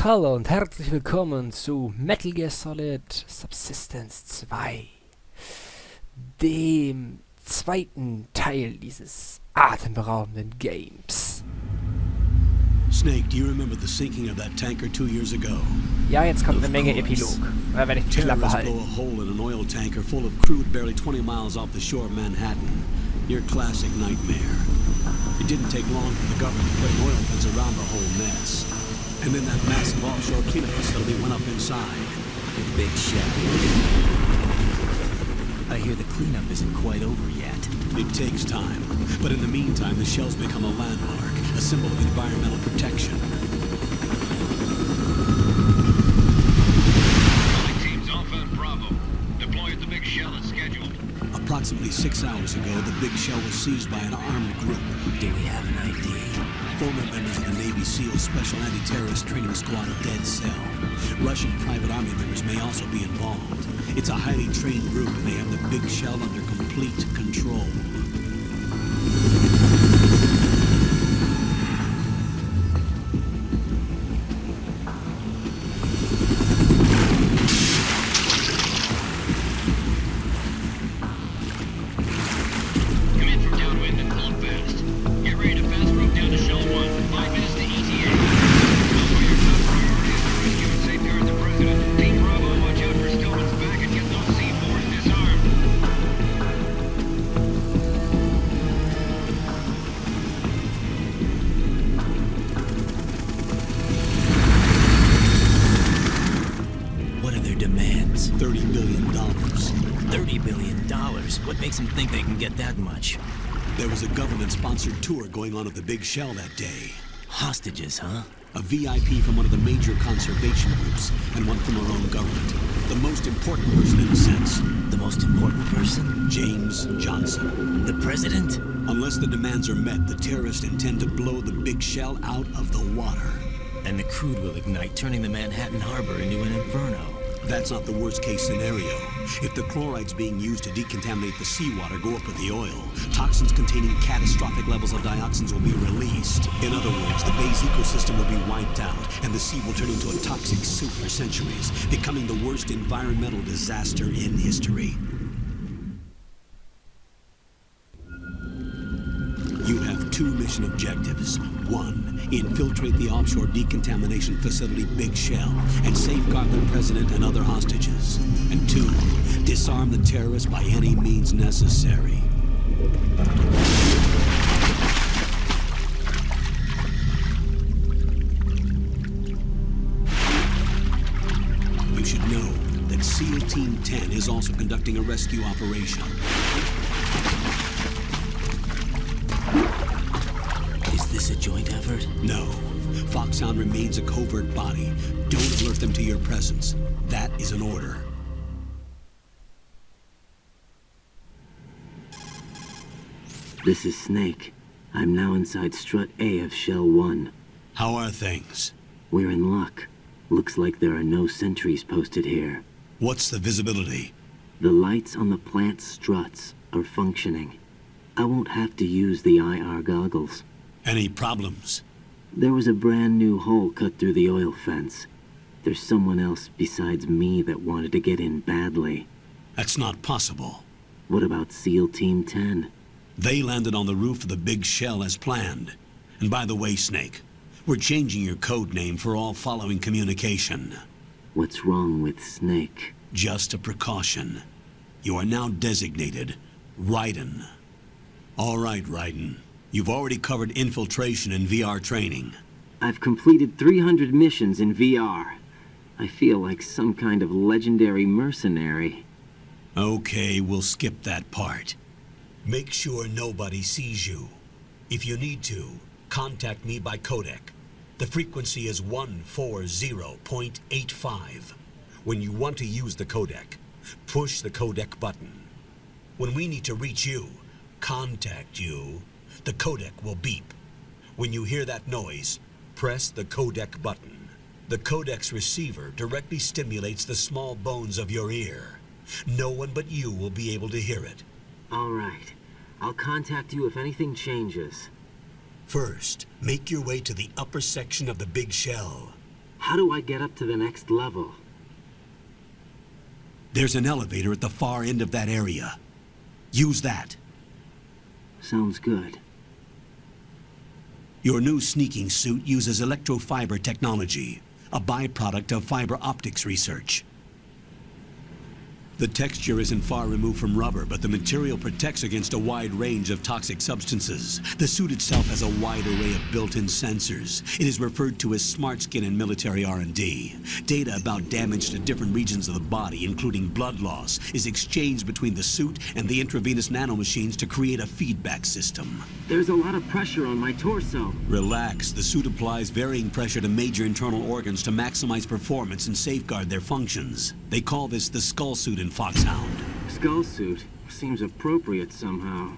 Hallo und herzlich willkommen zu Metal Gear Solid Subsistence 2, dem zweiten Teil dieses atemberaubenden Games. Snake, do you remember the sinking of that tanker 2 years ago? Ja, jetzt kommt eine Menge Epilog. Da werde ich die Klappe Terrorists blow halten. a hole in an oil tanker full of crude barely 20 miles off the shore of Manhattan. Your classic nightmare. It didn't take long for the government to put an oil fence around the whole mess. And then that massive offshore cleanup facility went up inside. Big shell. I hear the cleanup isn't quite over yet. It takes time. But in the meantime, the shell's become a landmark, a symbol of environmental protection. Teams Alpha and Bravo. Deploy at the Big Shell as scheduled. Approximately 6 hours ago, the Big Shell was seized by an armed group. Do we have an ID? Former members of the Navy SEAL Special Anti-Terrorist Training Squad Dead Cell. Russian private army members may also be involved. It's a highly trained group and they have the Big Shell under complete control. Come in from downwind and pull up fast. Get ready to fast rope down to Shell 1. 5 minutes to ETA. Know where your top priority is to rescue and safeguard the President. Team Bravo, watch out for Stillman's back and get those C4s disarmed. What are their demands? $30 billion. $30 billion. What makes them think they can get that much? There was a government-sponsored tour going on at the Big Shell that day. Hostages, huh? A VIP from one of the major conservation groups, and one from our own government. The most important person in a sense. The most important person? James Johnson. The president? Unless the demands are met, the terrorists intend to blow the Big Shell out of the water. And the crude will ignite, turning the Manhattan Harbor into an inferno. That's not the worst-case scenario. If the chlorides being used to decontaminate the seawater go up with the oil, toxins containing catastrophic levels of dioxins will be released. In other words, the bay's ecosystem will be wiped out, and the sea will turn into a toxic soup for centuries, becoming the worst environmental disaster in history. You have 2 mission objectives. 1, infiltrate the offshore decontamination facility Big Shell and safeguard the president and other hostages. And 2, disarm the terrorists by any means necessary. You should know that SEAL Team 10 is also conducting a rescue operation. Is this a joint effort? No. Foxhound remains a covert body. Don't alert them to your presence. That is an order. This is Snake. I'm now inside Strut A of Shell 1. How are things? We're in luck. Looks like there are no sentries posted here. What's the visibility? The lights on the plant struts are functioning. I won't have to use the IR goggles. Any problems? There was a brand new hole cut through the oil fence. There's someone else besides me that wanted to get in badly. That's not possible. What about SEAL Team 10? They landed on the roof of the Big Shell as planned. And by the way, Snake, we're changing your code name for all following communication. What's wrong with Snake? Just a precaution. You are now designated Raiden. All right, Raiden. You've already covered infiltration and VR training. I've completed 300 missions in VR. I feel like some kind of legendary mercenary. Okay, we'll skip that part. Make sure nobody sees you. If you need to, contact me by codec. The frequency is 140.85. When you want to use the codec, push the codec button. When we need to reach you, contact you, the codec will beep. When you hear that noise, press the codec button. The codec's receiver directly stimulates the small bones of your ear. No one but you will be able to hear it. All right. I'll contact you if anything changes. First, make your way to the upper section of the Big Shell. How do I get up to the next level? There's an elevator at the far end of that area. Use that. Sounds good. Your new sneaking suit uses electrofiber technology, a byproduct of fiber optics research. The texture isn't far removed from rubber, but the material protects against a wide range of toxic substances. The suit itself has a wide array of built-in sensors. It is referred to as smart skin in military R&D. Data about damage to different regions of the body, including blood loss, is exchanged between the suit and the intravenous nanomachines to create a feedback system. There's a lot of pressure on my torso. Relax. The suit applies varying pressure to major internal organs to maximize performance and safeguard their functions. They call this the skull suit in Foxhound. Skull suit seems appropriate somehow.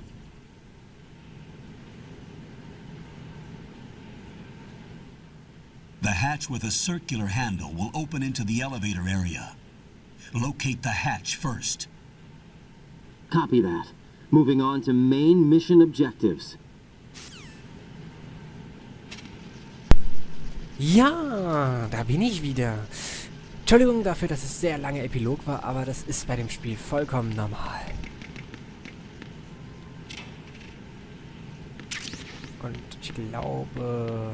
The hatch with a circular handle will open into the elevator area. Locate the hatch first. Copy that. Moving on to main mission objectives. Ja, da bin ich wieder. Entschuldigung dafür, dass es sehr lange Epilog war, aber das ist bei dem Spiel vollkommen normal. Und ich glaube...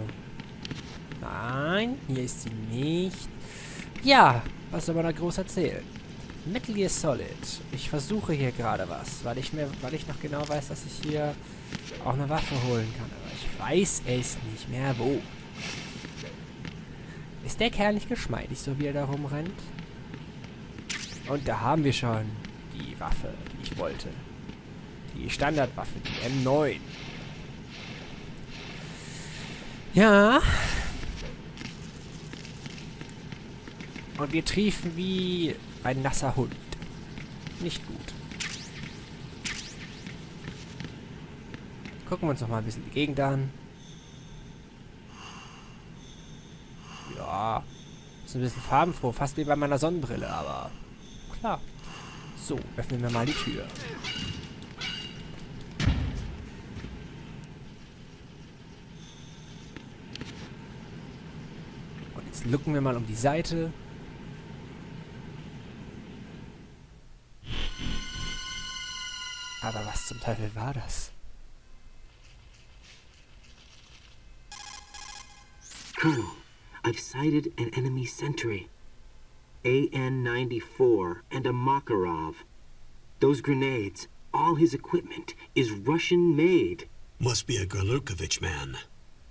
Nein, hier ist sie nicht. Ja, was soll man da groß erzählen? Metal Gear Solid. Ich versuche hier gerade was, weil ich noch genau weiß, dass ich hier auch eine Waffe holen kann. Aber ich weiß es nicht mehr wo. Ist der Kerl nicht geschmeidig, so wie er da rumrennt? Und da haben wir schon die Waffe, die ich wollte. Die Standardwaffe, die M9. Ja. Und wir triefen wie ein nasser Hund. Nicht gut. Gucken wir uns noch mal ein bisschen die Gegend an. Ja, ist ein bisschen farbenfroh, fast wie bei meiner Sonnenbrille, aber klar. So, öffnen wir mal die Tür. Und jetzt looken wir mal um die Seite. Aber was zum Teufel war das? Colonel, I've sighted an enemy sentry. AN-94 and a Makarov. Those grenades, all his equipment, is Russian-made. Must be a Gorlukovich man.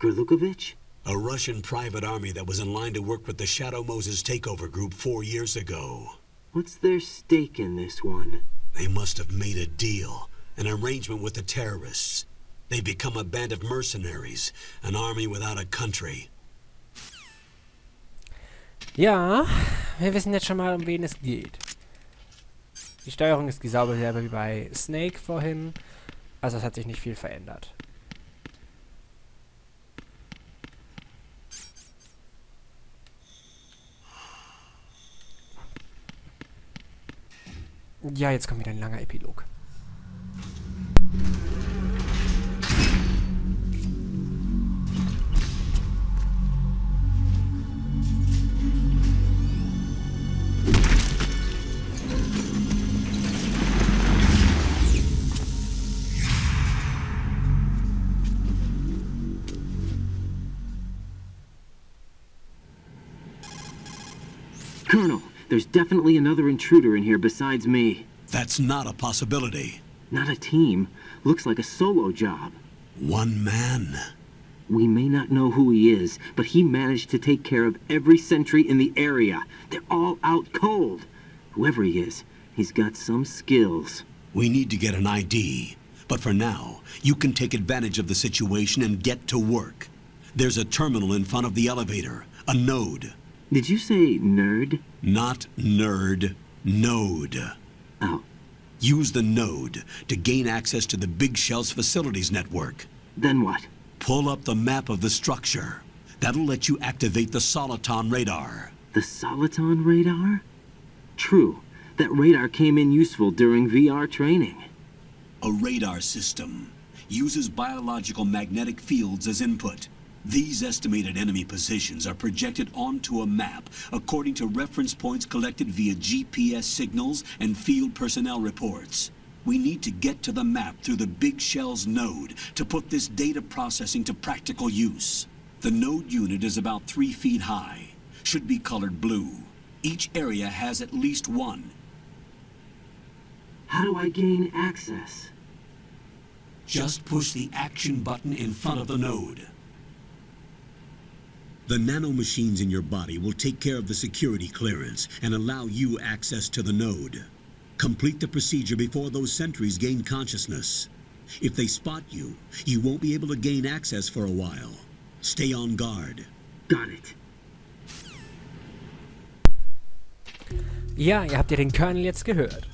Gorlukovich? A Russian private army that was in line to work with the Shadow Moses takeover group 4 years ago. What's their stake in this one? They must have made a deal, an arrangement with the terrorists. They become a band of mercenaries, an army without a country. Ja, wir wissen jetzt schon mal, um wen es geht. Die Steuerung ist genau dieselbe wie bei Snake vorhin. Also es hat sich nicht viel verändert. Ja, jetzt kommt wieder ein langer Epilog. Colonel, there's definitely another intruder in here besides me. That's not a possibility. Not a team. Looks like a solo job. One man. We may not know who he is, but he managed to take care of every sentry in the area. They're all out cold. Whoever he is, he's got some skills. We need to get an ID. But for now, you can take advantage of the situation and get to work. There's a terminal in front of the elevator. A node. Did you say nerd? Not nerd. Node. Oh. Use the node to gain access to the Big Shell's facilities network. Then what? Pull up the map of the structure. That'll let you activate the Soliton radar. The Soliton radar? True. That radar came in useful during VR training. A radar system uses biological magnetic fields as input. These estimated enemy positions are projected onto a map according to reference points collected via GPS signals and field personnel reports. We need to get to the map through the Big Shell's node to put this data processing to practical use. The node unit is about 3 feet high, should be colored blue. Each area has at least one. How do I gain access? Just push the action button in front of the node. The nanomachines in your body will take care of the security clearance and allow you access to the node. Complete the procedure before those sentries gain consciousness. If they spot you, you won't be able to gain access for a while. Stay on guard. Got it. Ja, ihr habt ja den Kernel jetzt gehört.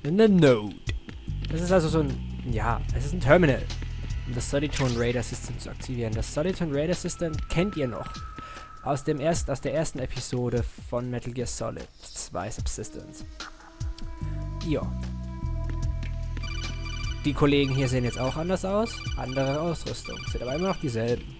Eine Node. Das ist also so ein, ja, es ist ein Terminal, um das Solitone Radar System zu aktivieren. Das Solitone Radar System kennt ihr noch aus der ersten Episode von Metal Gear Solid 2 Subsistence. Ja. Die Kollegen hier sehen jetzt auch anders aus, andere Ausrüstung, sind aber immer noch dieselben.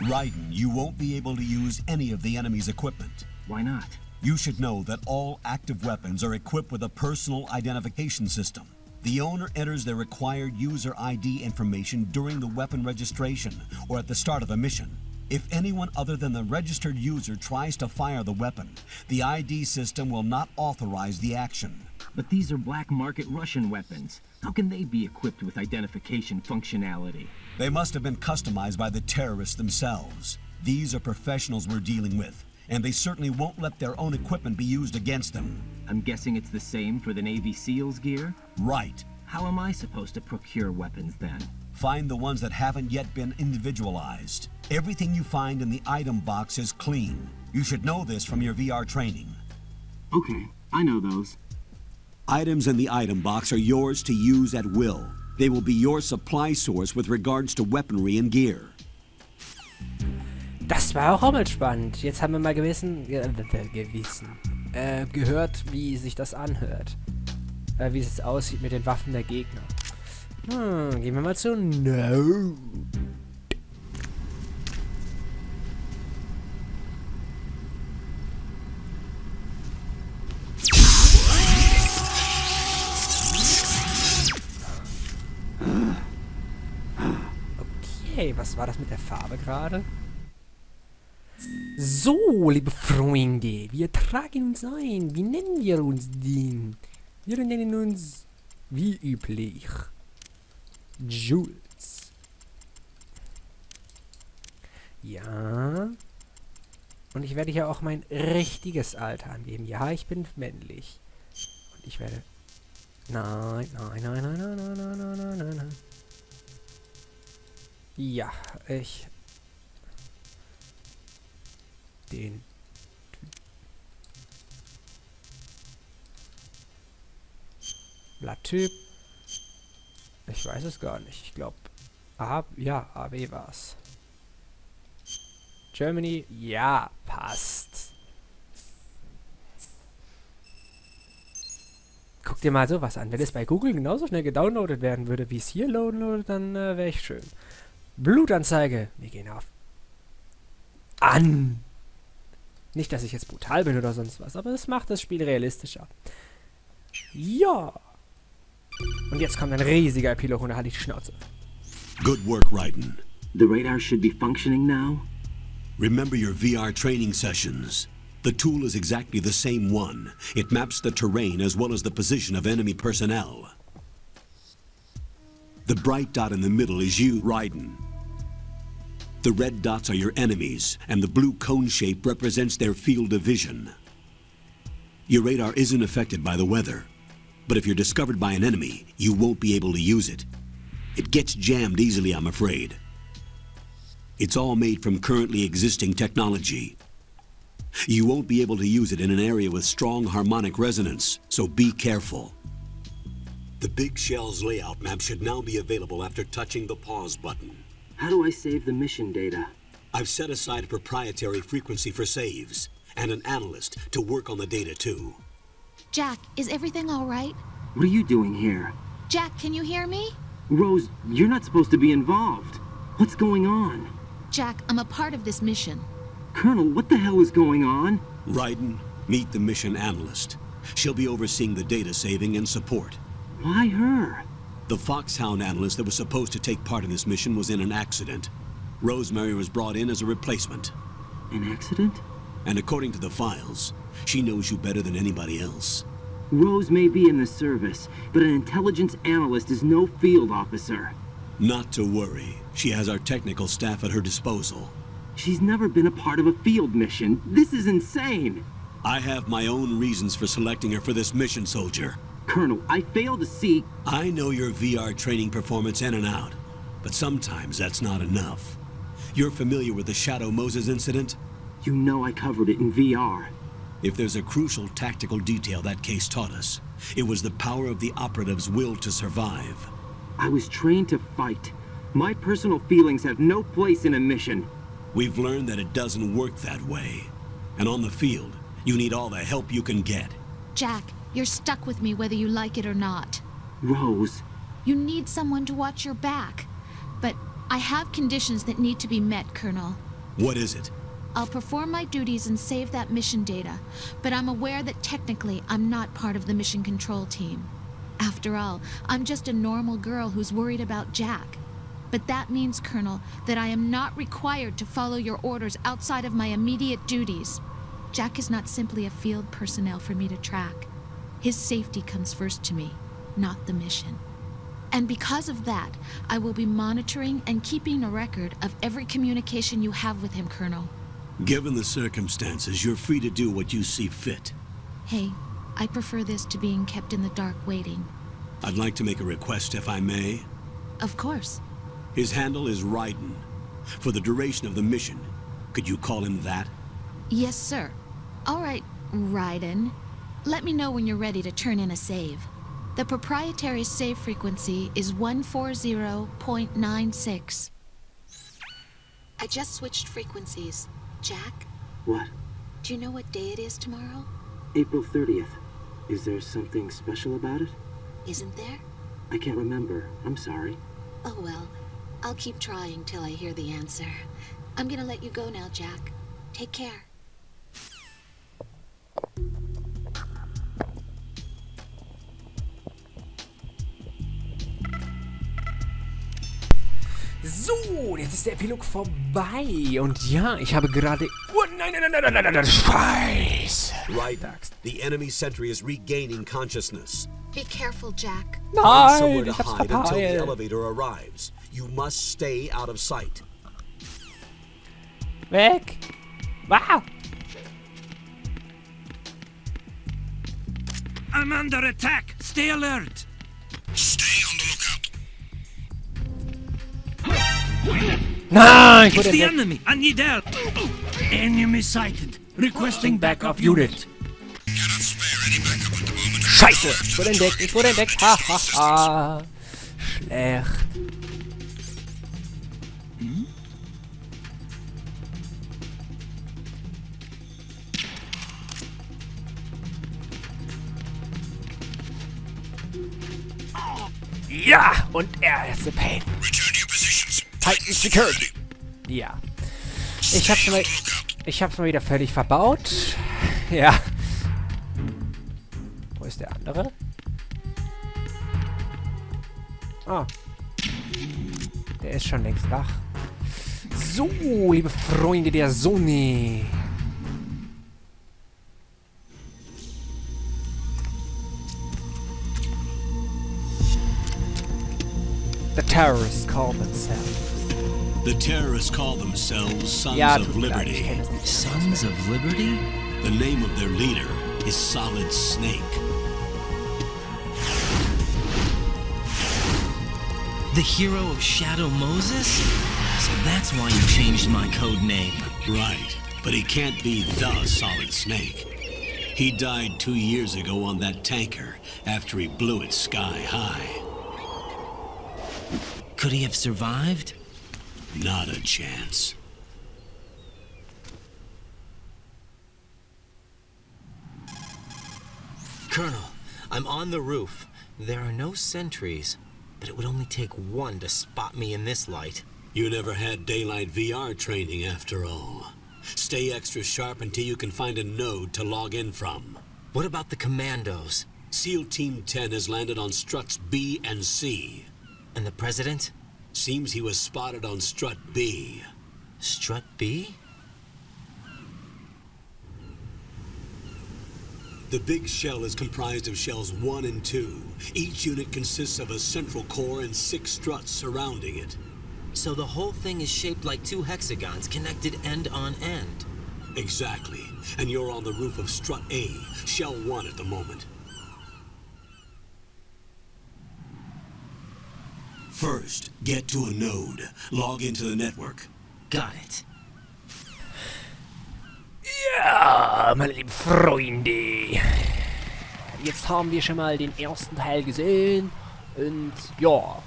Raiden, you won't be able to use any of the enemy's equipment. Why not? You should know that all active weapons are equipped with a personal identification system. The owner enters their required user ID information during the weapon registration or at the start of a mission. If anyone other than the registered user tries to fire the weapon, the ID system will not authorize the action. But these are black market Russian weapons. How can they be equipped with identification functionality? They must have been customized by the terrorists themselves. These are professionals we're dealing with, and they certainly won't let their own equipment be used against them. I'm guessing it's the same for the Navy SEALs gear? Right. How am I supposed to procure weapons then? Find the ones that haven't yet been individualized. Everything you find in the item box is clean. You should know this from your VR training. Okay, I know those. Items in the item box are yours to use at will. They will be your supply source with regards to weaponry and gear. Das war auch mal spannend. Jetzt haben wir mal gehört, wie sich das anhört. Wie es aussieht mit den Waffen der Gegner. Gehen wir mal zu No. Okay, was war das mit der Farbe gerade? So, liebe Freunde, wir tragen uns ein. Wie nennen wir uns denn? Wir nennen uns, wie üblich, Jules. Ja. Und ich werde hier auch mein richtiges Alter angeben. Ja, ich bin männlich. Und ich werde... Nein. Ja, ich... Den... Blatttyp. Ich weiß es gar nicht. Ich glaube... Ja, AB war's. Germany, ja, passt. Guck dir mal sowas an. Wenn es bei Google genauso schnell gedownloadet werden würde, wie es hier loadet, dann wäre ich schön. Blutanzeige. Wir gehen auf an. Nicht, dass ich jetzt brutal bin oder sonst was, aber es macht das Spiel realistischer. Ja. Und jetzt kommt ein riesiger Epilog und da hatte ich die Schnauze. Good work, Raiden. The radar should be functioning now? Remember your VR training sessions. The tool is exactly the same one. It maps the terrain as well as the position of enemy personnel. The bright dot in the middle is you, Raiden. The red dots are your enemies, and the blue cone shape represents their field of vision. Your radar isn't affected by the weather, but if you're discovered by an enemy, you won't be able to use it. It gets jammed easily, I'm afraid. It's all made from currently existing technology. You won't be able to use it in an area with strong harmonic resonance, so be careful. The Big Shell's layout map should now be available after touching the pause button. How do I save the mission data? I've set aside a proprietary frequency for saves, and an analyst to work on the data too. Jack, is everything all right? What are you doing here? Jack, can you hear me? Rose, you're not supposed to be involved. What's going on? Jack, I'm a part of this mission. Colonel, what the hell is going on? Raiden, meet the mission analyst. She'll be overseeing the data saving and support. Why her? The Foxhound analyst that was supposed to take part in this mission was in an accident. Rosemary was brought in as a replacement. An accident? And according to the files, she knows you better than anybody else. Rose may be in the service, but an intelligence analyst is no field officer. Not to worry. She has our technical staff at her disposal. She's never been a part of a field mission. This is insane. I have my own reasons for selecting her for this mission, soldier. Colonel, I fail to see... I know your VR training performance in and out, but sometimes that's not enough. You're familiar with the Shadow Moses incident? You know I covered it in VR. If there's a crucial tactical detail that case taught us, it was the power of the operative's will to survive. I was trained to fight. My personal feelings have no place in a mission. We've learned that it doesn't work that way. And on the field, you need all the help you can get. Jack, you're stuck with me whether you like it or not. Rose, You need someone to watch your back. But I have conditions that need to be met, Colonel. What is it? I'll perform my duties and save that mission data, but I'm aware that technically I'm not part of the mission control team. After all, I'm just a normal girl who's worried about Jack. But that means, Colonel, that I am not required to follow your orders outside of my immediate duties. Jack is not simply a field personnel for me to track. His safety comes first to me, not the mission. And because of that, I will be monitoring and keeping a record of every communication you have with him, Colonel. Given the circumstances, you're free to do what you see fit. Hey, I prefer this to being kept in the dark waiting. I'd like to make a request, if I may. Of course. His handle is Raiden. For the duration of the mission, could you call him that? Yes, sir. All right, Raiden. Let me know when you're ready to turn in a save. The proprietary save frequency is 140.96. I just switched frequencies. Jack, what? do you know what day it is tomorrow? April 30th. Is there something special about it? Isn't there? I can't remember. I'm sorry. Oh well, I'll keep trying till I hear the answer. I'm gonna let you go now, Jack. Take care. So, jetzt ist der Epilog vorbei. Und ja, ich habe gerade... Oh nein, nein, nein, nein, nein, nein, nein, Scheiße. Raiden, the enemy sentry is regaining consciousness. Be careful, Jack. Find somewhere Nein, to ich hab's hide until the verpeilt. elevator arrives. You must stay out of sight. Weg. Wow. I'm under attack. Stay alert. Stay on the lookout. Nein, ich It's wurde the entdeckt. enemy. I need help. Enemy sighted. Requesting Backup backup unit. unit. Cannot spare any backup at the moment. Scheiße. Ich wurde entdeckt, ich wurde entdeckt. Ha, ha, ha. Schlecht. Ja, und er ist der Pain. Return to your positions. Titan Security. Ja. Ich hab's mal wieder völlig verbaut. Ja. Wo ist der andere? Ah. Der ist schon längst wach. So, liebe Freunde der Sonne. The terrorists call themselves. The terrorists call themselves Sons Ja, of tut mir leid, ich Liberty. kenne es nicht. Sons of Liberty? The name of their leader is Solid Snake. The hero of Shadow Moses? So that's why you changed my code name. Right, but he can't be the Solid Snake. He died 2 years ago on that tanker after he blew it sky high. Could he have survived? Not a chance. Colonel, I'm on the roof. There are no sentries, but it would only take one to spot me in this light. You never had daylight VR training after all. Stay extra sharp until you can find a node to log in from. What about the commandos? SEAL Team 10 has landed on struts B and C. And the president? Seems he was spotted on strut B. Strut B? The big shell is comprised of shells 1 and 2. Each unit consists of a central core and 6 struts surrounding it. So the whole thing is shaped like 2 hexagons connected end on end. Exactly. And you're on the roof of strut A, shell 1 at the moment. First, get to a node. Log into the network. Got it. Ja, meine lieben Freunde. Jetzt haben wir schon mal den ersten Teil gesehen. Und ja,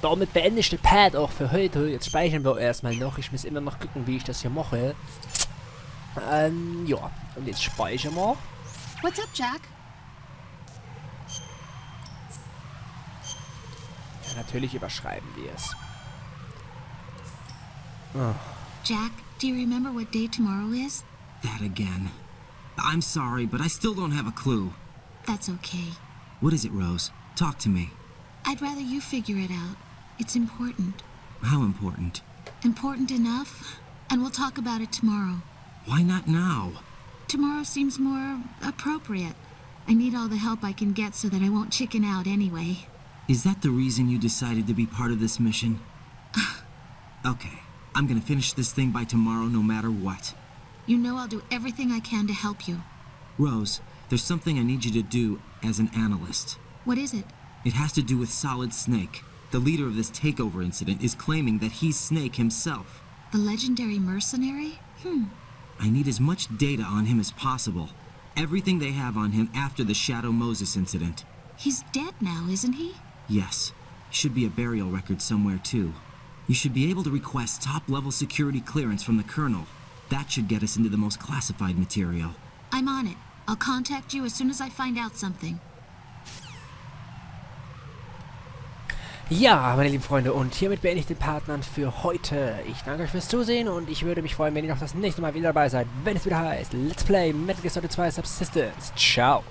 damit beende ich den Part auch für heute. Jetzt speichern wir erstmal noch. Ich muss immer noch gucken, wie ich das hier mache. Ja, und jetzt speichern wir. What's up, Jack? Ja, natürlich überschreiben wir es. Jack, do you remember what day tomorrow is? That again. I'm sorry, but I still don't have a clue. That's okay. What is it, Rose? Talk to me. I'd rather you figure it out. It's important. How important? Important enough, and we'll talk about it tomorrow. Why not now? Tomorrow seems more appropriate. I need all the help I can get so that I won't chicken out anyway. Is that the reason you decided to be part of this mission? Okay, I'm gonna finish this thing by tomorrow no matter what. You know I'll do everything I can to help you. Rose, there's something I need you to do as an analyst. What is it? It has to do with Solid Snake. The leader of this takeover incident is claiming that he's Snake himself. The legendary mercenary? I need as much data on him as possible. Everything they have on him after the Shadow Moses incident. He's dead now, isn't he? Yes. Should be a burial record somewhere, too. You should be able to request top-level security clearance from the Colonel. That should get us into the most classified material. I'm on it. I'll contact you as soon as I find out something. Ja, meine lieben Freunde, und hiermit beende ich den Partnern für heute. Ich danke euch fürs Zusehen und ich würde mich freuen, wenn ihr noch das nächste Mal wieder dabei seid, wenn es wieder heißt Let's Play Metal Gear Solid 2 Subsistence. Ciao.